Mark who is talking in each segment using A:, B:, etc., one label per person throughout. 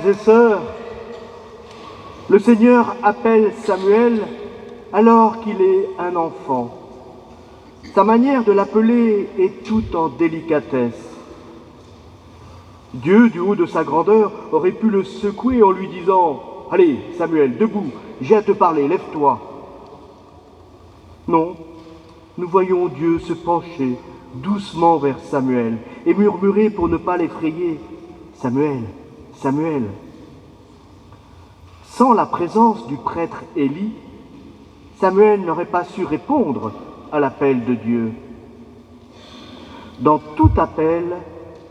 A: Frères et sœurs, le Seigneur appelle Samuel alors qu'il est un enfant. Sa manière de l'appeler est tout en délicatesse. Dieu, du haut de sa grandeur, aurait pu le secouer en lui disant « Allez, Samuel, debout, j'ai à te parler, lève-toi ». Non, nous voyons Dieu se pencher doucement vers Samuel et murmurer pour ne pas l'effrayer « Samuel, Samuel ». Sans la présence du prêtre Élie, Samuel n'aurait pas su répondre à l'appel de Dieu. Dans tout appel,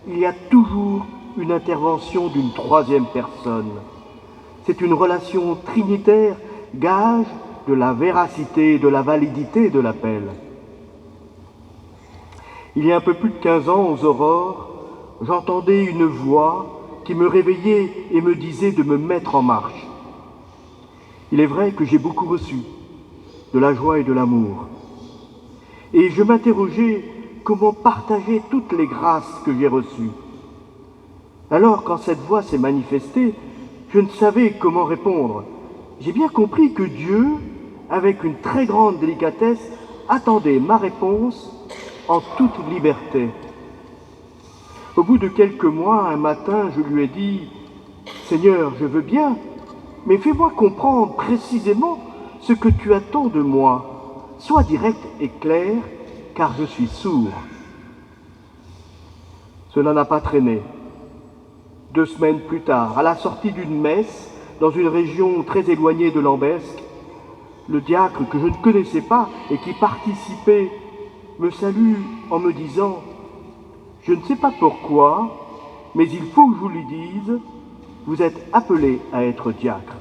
A: il y a toujours une intervention d'une troisième personne. C'est une relation trinitaire, gage de la véracité et de la validité de l'appel. Il y a un peu plus de 15 ans, aux aurores, j'entendais une voix qui me réveillait et me disait de me mettre en marche. Il est vrai que j'ai beaucoup reçu de la joie et de l'amour. Et je m'interrogeais comment partager toutes les grâces que j'ai reçues. Alors, quand cette voix s'est manifestée, je ne savais comment répondre. J'ai bien compris que Dieu, avec une très grande délicatesse, attendait ma réponse en toute liberté. Au bout de quelques mois, un matin, je lui ai dit « Seigneur, je veux bien, mais fais-moi comprendre précisément ce que tu attends de moi. Sois direct et clair, car je suis sourd. » Cela n'a pas traîné. 2 semaines plus tard, à la sortie d'une messe, dans une région très éloignée de Lambesc, le diacre que je ne connaissais pas et qui participait me salue en me disant « Je ne sais pas pourquoi, mais il faut que je vous lui dise, vous êtes appelé à être diacre. »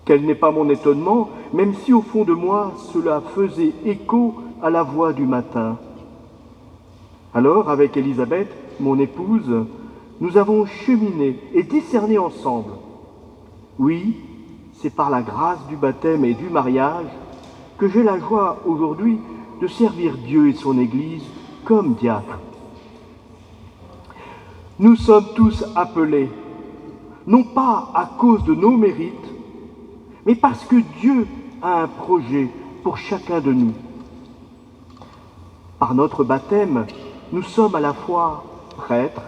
A: Quel n'est pas mon étonnement, même si au fond de moi cela faisait écho à la voix du matin. Alors, avec Élisabeth, mon épouse, nous avons cheminé et discerné ensemble. Oui, c'est par la grâce du baptême et du mariage que j'ai la joie aujourd'hui de servir Dieu et son Église comme diacre. Nous sommes tous appelés, non pas à cause de nos mérites, mais parce que Dieu a un projet pour chacun de nous. Par notre baptême, nous sommes à la fois prêtres,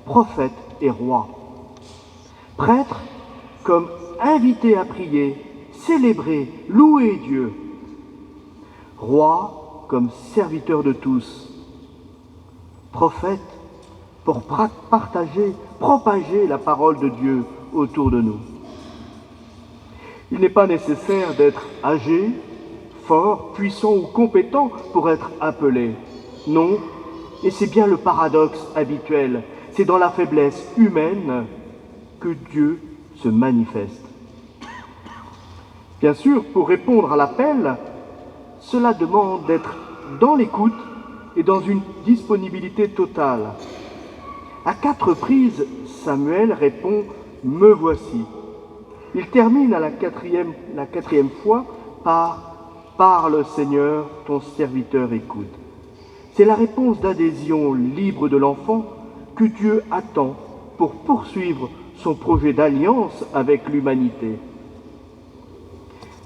A: prophètes et rois. Prêtres comme invités à prier, célébrer, louer Dieu. Rois comme serviteurs de tous. Prophètes pour partager, propager la parole de Dieu autour de nous. Il n'est pas nécessaire d'être âgé, fort, puissant ou compétent pour être appelé. Non, et c'est bien le paradoxe habituel. C'est dans la faiblesse humaine que Dieu se manifeste. Bien sûr, pour répondre à l'appel, cela demande d'être dans l'écoute et dans une disponibilité totale. À 4 reprises, Samuel répond « Me voici ». Il termine à la quatrième fois par « Parle Seigneur, ton serviteur écoute ». C'est la réponse d'adhésion libre de l'enfant que Dieu attend pour poursuivre son projet d'alliance avec l'humanité.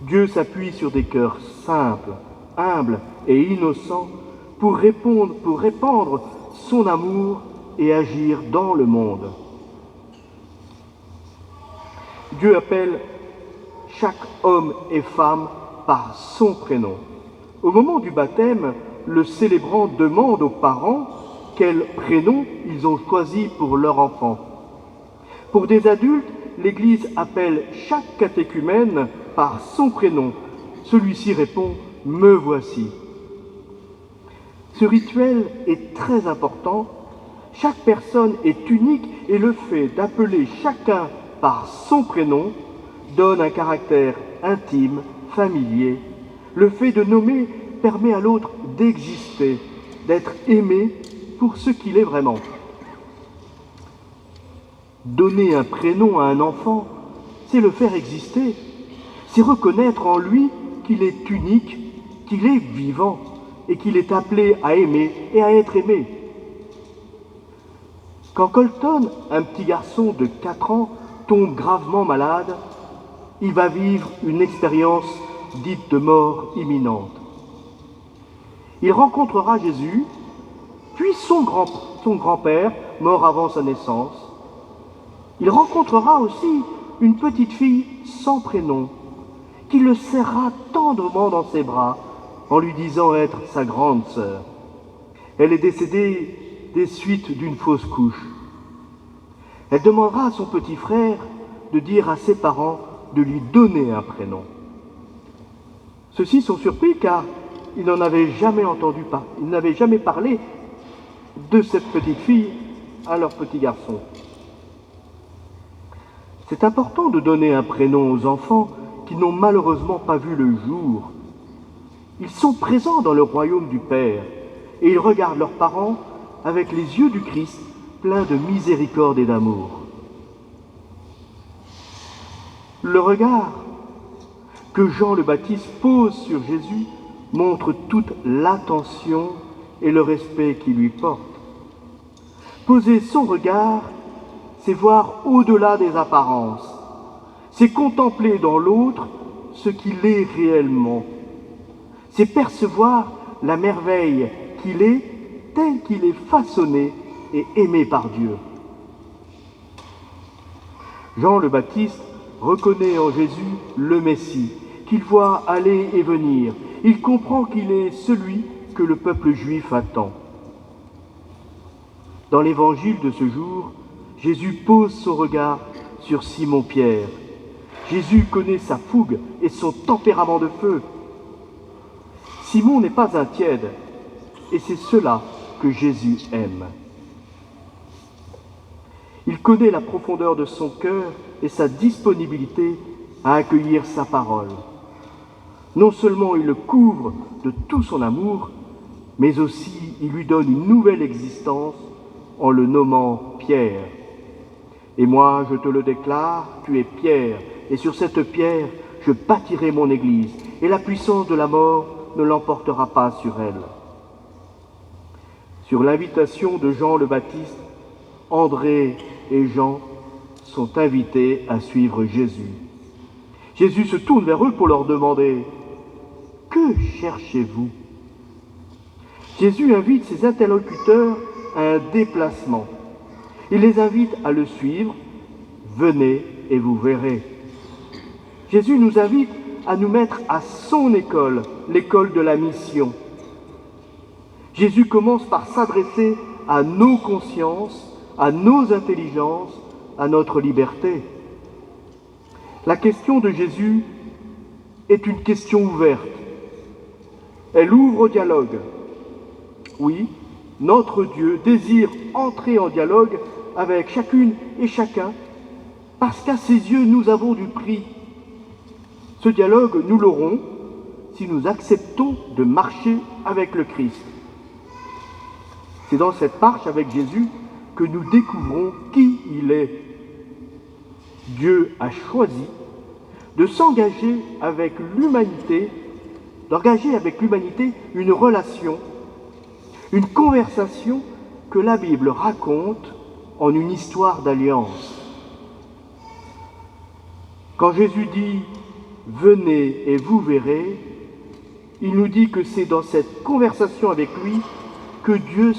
A: Dieu s'appuie sur des cœurs simples, humbles et innocents pour répandre son amour et agir dans le monde. Dieu appelle chaque homme et femme par son prénom. Au moment du baptême, le célébrant demande aux parents quel prénom ils ont choisi pour leur enfant. Pour des adultes, l'Église appelle chaque catéchumène par son prénom. Celui-ci répond « Me voici ». Ce rituel est très important. Chaque personne est unique et le fait d'appeler chacun par son prénom donne un caractère intime, familier. Le fait de nommer permet à l'autre d'exister, d'être aimé pour ce qu'il est vraiment. Donner un prénom à un enfant, c'est le faire exister. C'est reconnaître en lui qu'il est unique, qu'il est vivant et qu'il est appelé à aimer et à être aimé. Quand Colton, un petit garçon de 4 ans, tombe gravement malade, il va vivre une expérience dite de mort imminente. Il rencontrera Jésus, puis son grand-père, mort avant sa naissance. Il rencontrera aussi une petite fille sans prénom, qui le serrera tendrement dans ses bras en lui disant être sa grande sœur. Elle est décédée des suites d'une fausse couche. Elle demandera à son petit frère de dire à ses parents de lui donner un prénom. Ceux-ci sont surpris car ils n'en avaient jamais entendu parler, ils n'avaient jamais parlé de cette petite fille à leur petit garçon. C'est important de donner un prénom aux enfants qui n'ont malheureusement pas vu le jour. Ils sont présents dans le royaume du Père et ils regardent leurs parents avec les yeux du Christ pleins de miséricorde et d'amour. Le regard que Jean le Baptiste pose sur Jésus montre toute l'attention et le respect qu'il lui porte. Poser son regard, c'est voir au-delà des apparences, c'est contempler dans l'autre ce qu'il est réellement, c'est percevoir la merveille qu'il est tel qu'il est façonné et aimé par Dieu. Jean le Baptiste reconnaît en Jésus le Messie, qu'il voit aller et venir. Il comprend qu'il est celui que le peuple juif attend. Dans l'évangile de ce jour, Jésus pose son regard sur Simon-Pierre. Jésus connaît sa fougue et son tempérament de feu. Simon n'est pas un tiède, et c'est cela que Jésus aime. Il connaît la profondeur de son cœur et sa disponibilité à accueillir sa parole. Non seulement il le couvre de tout son amour, mais aussi il lui donne une nouvelle existence en le nommant Pierre. Et moi, je te le déclare, tu es Pierre, et sur cette pierre, je bâtirai mon église, et la puissance de la mort ne l'emportera pas sur elle. Sur l'invitation de Jean le Baptiste, André et Jean sont invités à suivre Jésus. Jésus se tourne vers eux pour leur demander « Que cherchez-vous » Jésus invite ses interlocuteurs à un déplacement. Il les invite à le suivre. « Venez et vous verrez ». Jésus nous invite à nous mettre à son école, l'école de la mission. Jésus commence par s'adresser à nos consciences, à nos intelligences, à notre liberté. La question de Jésus est une question ouverte. Elle ouvre au dialogue. Oui, notre Dieu désire entrer en dialogue avec chacune et chacun parce qu'à ses yeux, nous avons du prix. Ce dialogue, nous l'aurons si nous acceptons de marcher avec le Christ. C'est dans cette marche avec Jésus que nous découvrons qui il est. Dieu a choisi de s'engager avec l'humanité, d'engager avec l'humanité une relation, une conversation que la Bible raconte en une histoire d'alliance. Quand Jésus dit « Venez et vous verrez », il nous dit que c'est dans cette conversation avec lui que Dieu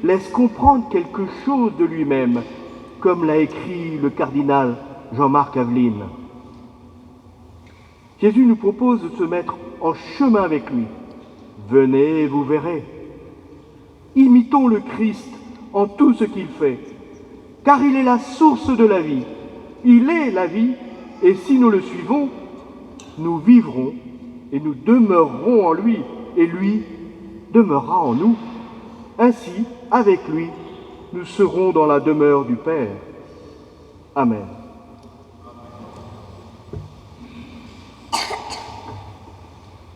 A: laisse comprendre quelque chose de lui-même, comme l'a écrit le cardinal Jean-Marc Aveline. Jésus nous propose de se mettre en chemin avec lui. Venez et vous verrez. Imitons le Christ en tout ce qu'il fait, car il est la source de la vie. Il est la vie, et si nous le suivons, nous vivrons et nous demeurerons en lui, et lui demeurera en nous. Ainsi, avec lui, nous serons dans la demeure du Père. Amen.